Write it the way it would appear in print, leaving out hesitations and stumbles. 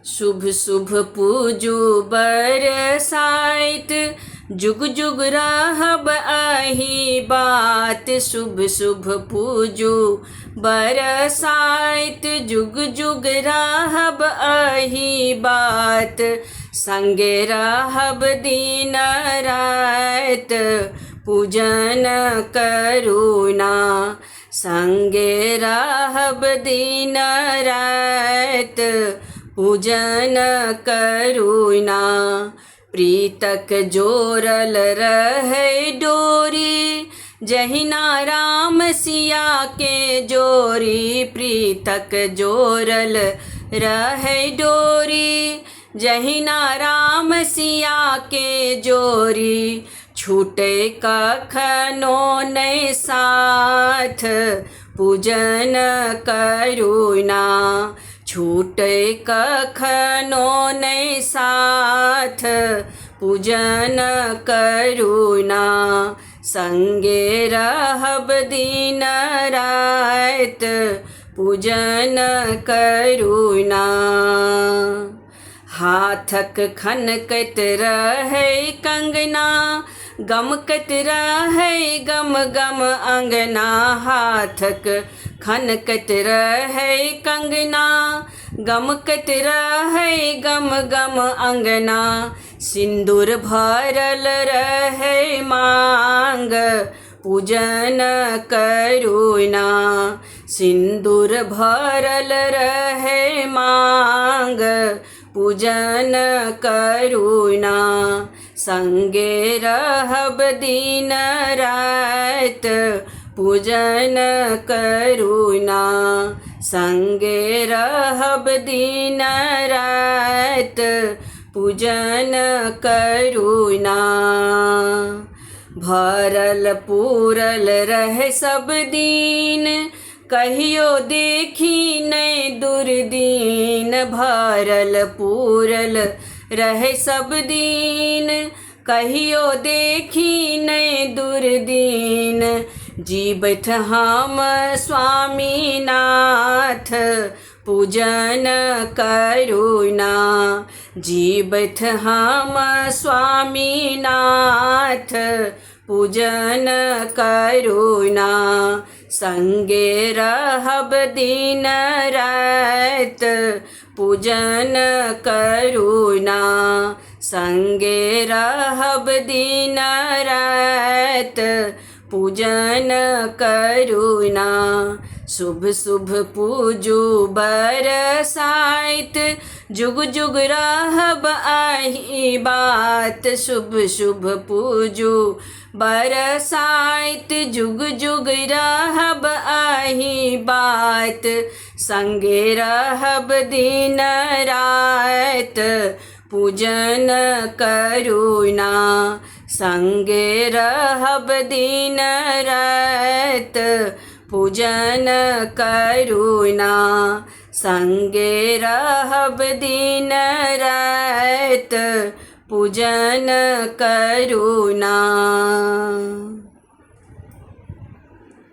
शुभ शुभ पूजू बरसाइत, जुग जुग रहब आही बात। शुभ शुभ पूजू बरसाइत, जुग जुग रहब आही बात। संगे रहब दिन रात, पूजन करुणा। संगे रहब दिन रात, पूजन करुणा। प्रीतक जोरल रहे डोरी, जहिना राम सिया के जोरी। प्रीतक जोरल रहे डोरी, जहिना राम सिया के जोरी। छूटे कखनो नहीं साथ, पूजन करुणा। छूटे कखनो नहीं साथ, पूजन करुणा। संगे रहब दिन रात, पूजन करुणा। हाथक खनकत रहे कंगना, गमकत रहे गम गम अंगना। हाथक खनकत रहे कंगना, गमकत रहे गम गम अंगना। सिंदूर भरल रहे मांग, पूजन करुणा। सिंदूर भरल रहे मांग, पूजन करुणा। संगे रहब दिन रात, पूजन करुणा। संगे रहब दिन रात, पूजन करुणा। भरल पूरल रहे सब दिन, कहियो देखी नहीं दुर्दीन। भरल पूरल रहे सब दिन, कहियो देखी नहीं दुर्दीन। जीवत हम स्वामीनाथ, पूजन करुणा। जीवत हम स्वामीनाथ, पूजन करुणा। संगे रहब दिन रात, पूजन करुणा। संगे रहब दिन रात, पूजन करुणा। शुभ शुभ पूजू बरसाइत, जुग जुग रहब आही बात। शुभ शुभ पूजू बरसाइत, जुग जुग रहब आही बात। संगे रहब दिन रात, पूजन करुणा। संगे रहब दिन रात, पूजन करुणा। संगे रहब दिन रात, पूजन करुणा।